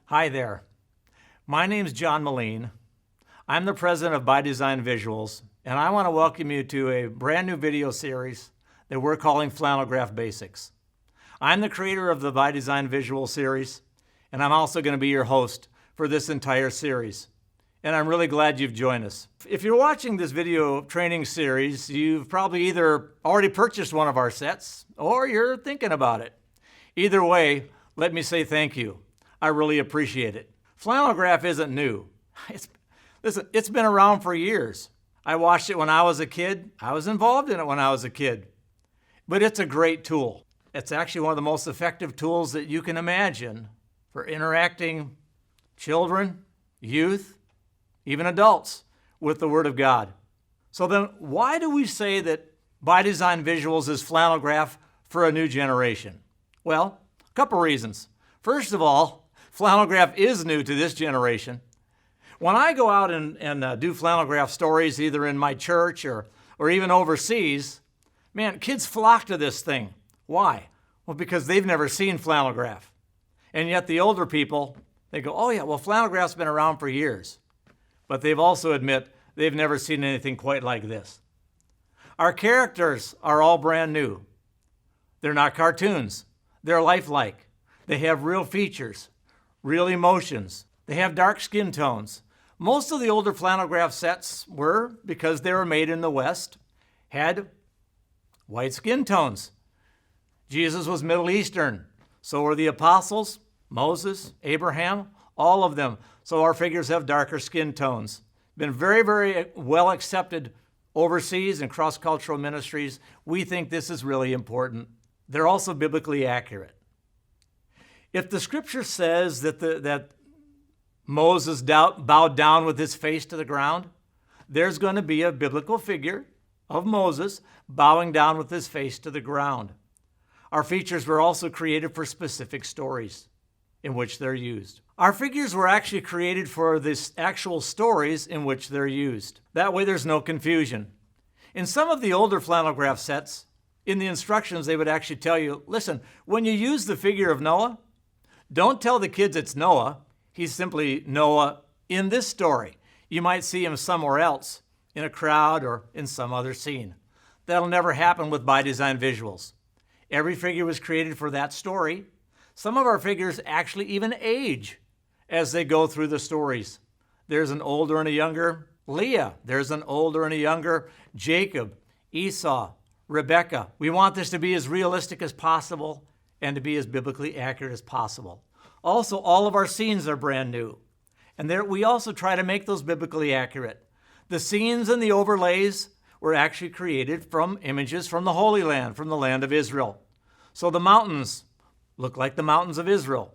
Hi there. My name's John Moline. I'm the president of By Design Visuals, and I want to welcome you to a brand new video series that we're calling Flannelgraph Basics. I'm the creator of the By Design Visual series, and I'm also going to be your host for this entire series. And I'm really glad you've joined us. If you're watching this video training series, you've probably either already purchased one of our sets or you're thinking about it. Either way, let me say thank you. I really appreciate it. Flannelgraph isn't new. It's been around for years. I watched it when I was a kid. I was involved in it when I was a kid. But it's a great tool. It's actually one of the most effective tools that you can imagine for interacting children, youth, even adults with the Word of God. So then why do we say that By Design Visuals is Flannelgraph for a new generation? Well, a couple reasons. First of all, Flannelgraph is new to this generation. When I go out and do Flannelgraph stories, either in my church or even overseas, man, kids flock to this thing. Why? Well, because they've never seen Flannelgraph. And yet the older people, they go, oh yeah, well, Flannelgraph's been around for years. But they've also admit they've never seen anything quite like this. Our characters are all brand new. They're not cartoons. They're lifelike. They have real features, real emotions. They have dark skin tones. Most of the older Flannelgraph sets were, because they were made in the West, had white skin tones. Jesus was Middle Eastern. So were the apostles, Moses, Abraham, all of them. So our figures have darker skin tones. Been very, very well accepted overseas and cross-cultural ministries. We think this is really important. They're also biblically accurate. If the scripture says that Moses bowed down with his face to the ground, there's going to be a biblical figure of Moses bowing down with his face to the ground. Our features were also created for specific stories in which they're used. Our figures were actually created for the actual stories in which they're used. That way there's no confusion. In some of the older Flannelgraph sets, in the instructions they would actually tell you, listen, when you use the figure of Noah, don't tell the kids it's Noah. He's simply Noah in this story. You might see him somewhere else, in a crowd or in some other scene. That'll never happen with By Design Visuals. Every figure was created for that story. Some of our figures actually even age as they go through the stories. There's an older and a younger Leah. There's an older and a younger Jacob, Esau, Rebecca. We want this to be as realistic as possible and to be as biblically accurate as possible. Also, all of our scenes are brand new. And we also try to make those biblically accurate. The scenes and the overlays were actually created from images from the Holy Land, from the land of Israel. So the mountains look like the mountains of Israel.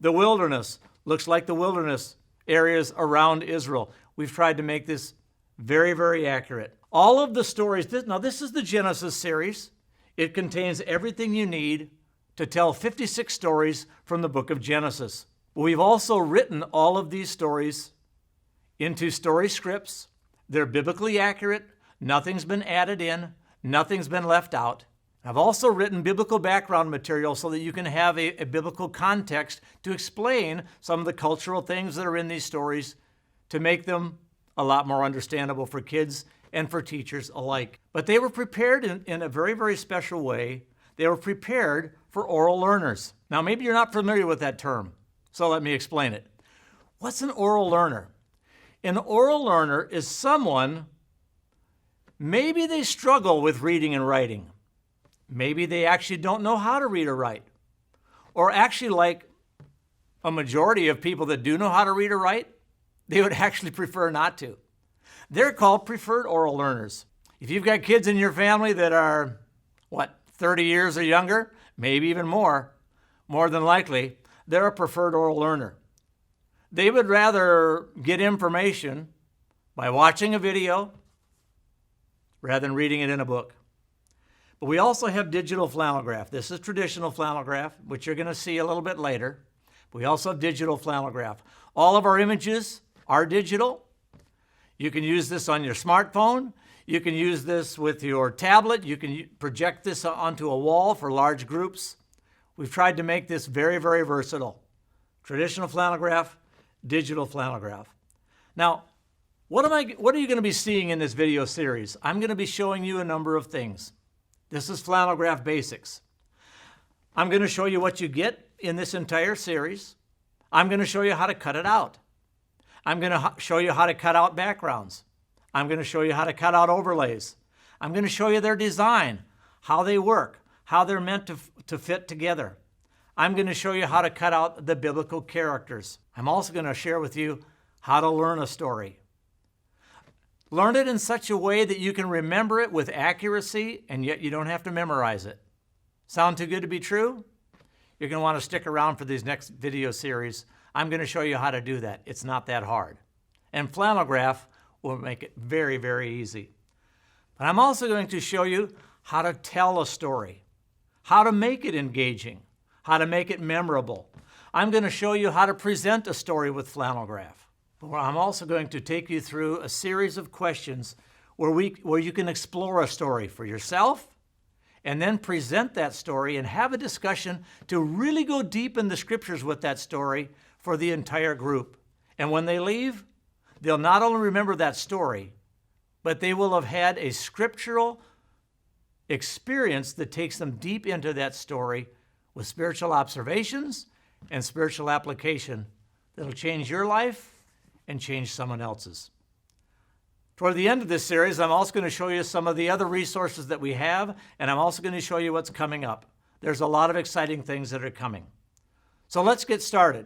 The wilderness looks like the wilderness areas around Israel. We've tried to make this very, very accurate. All of the stories, now this is the Genesis series. It contains everything you need to tell 56 stories from the book of Genesis. We've also written all of these stories into story scripts. They're biblically accurate. Nothing's been added in. Nothing's been left out. I've also written biblical background material so that you can have a biblical context to explain some of the cultural things that are in these stories to make them a lot more understandable for kids and for teachers alike. But they were prepared in a very, very special way. They were prepared for oral learners. Now, maybe you're not familiar with that term, so let me explain it. What's an oral learner? An oral learner is someone, maybe they struggle with reading and writing. Maybe they actually don't know how to read or write. Or actually, like a majority of people that do know how to read or write, they would actually prefer not to. They're called preferred oral learners. If you've got kids in your family that are, 30 years or younger, maybe even more than likely, they're a preferred oral learner. They would rather get information by watching a video rather than reading it in a book. But we also have digital Flannelgraph. This is traditional Flannelgraph, which you're going to see a little bit later. We also have digital Flannelgraph. All of our images are digital. You can use this on your smartphone. You can use this with your tablet. You can project this onto a wall for large groups. We've tried to make this very, very versatile. Traditional flannelgraph, digital flannelgraph. Now, what are you going to be seeing in this video series? I'm going to be showing you a number of things. This is Flannelgraph Basics. I'm going to show you what you get in this entire series. I'm going to show you how to cut it out. I'm going to show you how to cut out backgrounds. I'm going to show you how to cut out overlays. I'm going to show you their design, how they work, how they're meant to fit together. I'm going to show you how to cut out the biblical characters. I'm also going to share with you how to learn a story. Learn it in such a way that you can remember it with accuracy, and yet you don't have to memorize it. Sound too good to be true? You're going to want to stick around for these next video series. I'm going to show you how to do that. It's not that hard. And Flannelgraph will make it very, very easy. But I'm also going to show you how to tell a story, how to make it engaging, how to make it memorable. I'm going to show you how to present a story with Flannelgraph. I'm also going to take you through a series of questions where you can explore a story for yourself and then present that story and have a discussion to really go deep in the scriptures with that story for the entire group. And when they leave, they'll not only remember that story, but they will have had a scriptural experience that takes them deep into that story with spiritual observations and spiritual application that'll change your life and change someone else's. Toward the end of this series, I'm also going to show you some of the other resources that we have, and I'm also going to show you what's coming up. There's a lot of exciting things that are coming. So let's get started.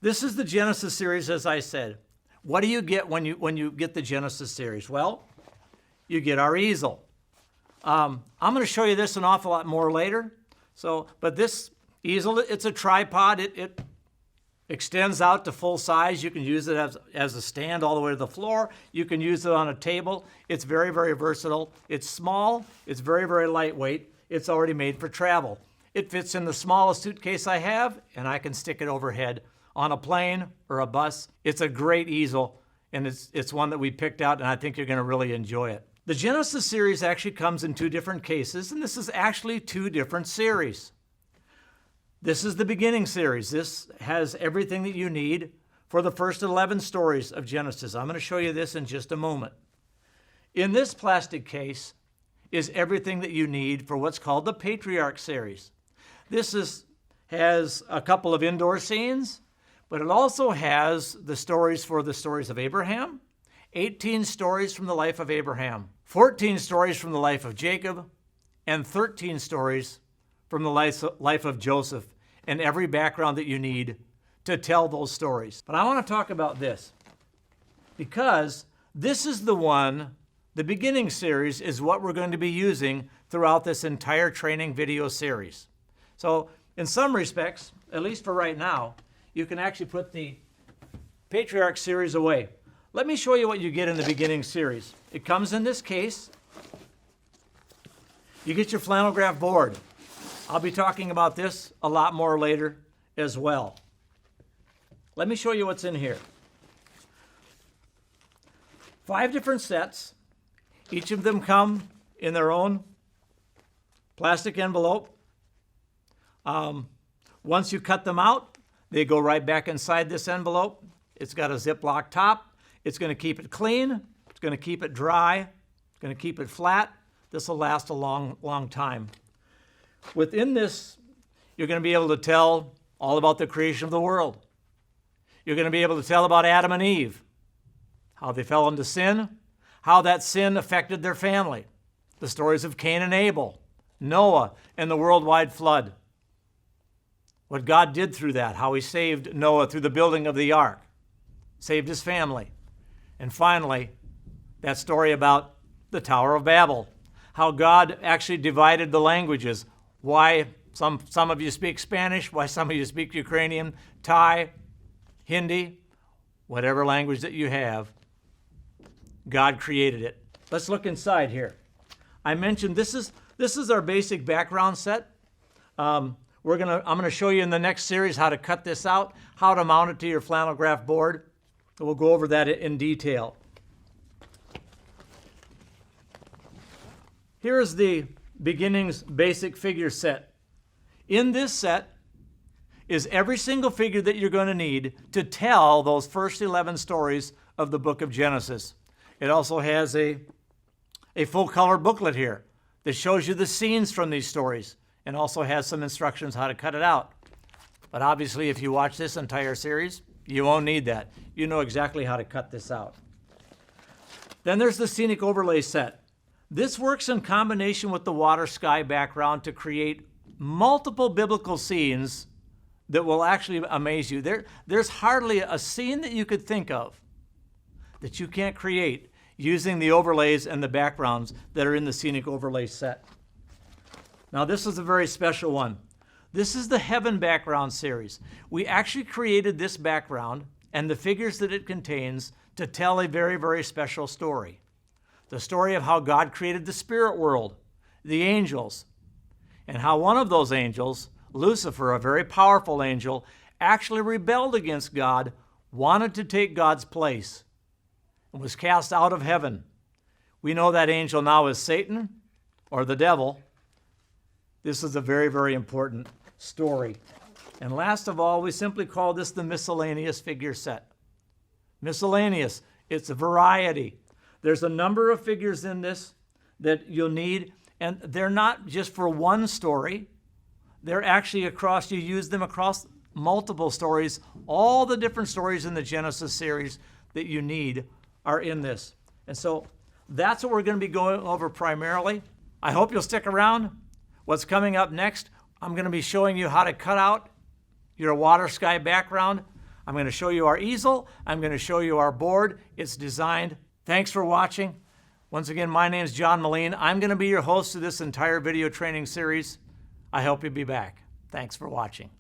This is the Genesis series, as I said. What do you get when you get the Genesis series? Well, you get our easel. I'm going to show you this an awful lot more later. But this easel, it's a tripod. It extends out to full size. You can use it as a stand all the way to the floor. You can use it on a table. It's very, very versatile. It's small. It's very, very lightweight. It's already made for travel. It fits in the smallest suitcase I have, and I can stick it overhead on a plane or a bus. It's a great easel, and it's one that we picked out, and I think you're going to really enjoy it. The Genesis series actually comes in two different cases, and this is actually two different series. This is the beginning series. This has everything that you need for the first 11 stories of Genesis. I'm going to show you this in just a moment. In this plastic case is everything that you need for what's called the Patriarch series. This has a couple of indoor scenes, but it also has the stories for the stories of Abraham, 18 stories from the life of Abraham, 14 stories from the life of Jacob, and 13 stories from the life of Joseph, and every background that you need to tell those stories. But I want to talk about this because this is the beginning series is what we're going to be using throughout this entire training video series. So in some respects, at least for right now, you can actually put the Patriarch series away. Let me show you what you get in the beginning series. It comes in this case. You get your Flannelgraph board. I'll be talking about this a lot more later as well. Let me show you what's in here. 5 different sets. Each of them come in their own plastic envelope. Once you cut them out, they go right back inside this envelope. It's got a Ziploc top. It's going to keep it clean. It's going to keep it dry. It's going to keep it flat. This will last a long, long time. Within this, you're going to be able to tell all about the creation of the world. You're going to be able to tell about Adam and Eve, how they fell into sin, how that sin affected their family, the stories of Cain and Abel, Noah, and the worldwide flood, what God did through that, how he saved Noah through the building of the ark, saved his family, and finally, that story about the Tower of Babel, how God actually divided the languages, why some of you speak Spanish, why some of you speak Ukrainian, Thai, Hindi, whatever language that you have, God created it. Let's look inside here. I mentioned this is our basic background set. I'm going to show you in the next series how to cut this out, how to mount it to your Flannelgraph board. We'll go over that in detail. Here is the beginnings basic figure set. In this set, is every single figure that you're going to need to tell those first 11 stories of the book of Genesis. It also has a full color booklet here that shows you the scenes from these stories and also has some instructions how to cut it out. But obviously, if you watch this entire series, you won't need that. You know exactly how to cut this out. Then there's the scenic overlay set. This works in combination with the water sky background to create multiple biblical scenes that will actually amaze you. There's hardly a scene that you could think of that you can't create using the overlays and the backgrounds that are in the scenic overlay set. Now this is a very special one. This is the Heaven Background series. We actually created this background and the figures that it contains to tell a very, very special story. The story of how God created the spirit world, the angels, and how one of those angels, Lucifer, a very powerful angel, actually rebelled against God, wanted to take God's place, and was cast out of heaven. We know that angel now is Satan, or the devil. This is a very, very important story. And last of all, we simply call this the miscellaneous figure set. Miscellaneous, it's a variety. There's a number of figures in this that you'll need, and they're not just for one story. They're actually across, you use them across multiple stories. All the different stories in the Genesis series that you need are in this. And so that's what we're going to be going over primarily. I hope you'll stick around. What's coming up next, I'm going to be showing you how to cut out your water sky background. I'm going to show you our easel. I'm going to show you our board. It's designed. Thanks for watching. Once again, my name is John Moline. I'm going to be your host of this entire video training series. I hope you'll be back. Thanks for watching.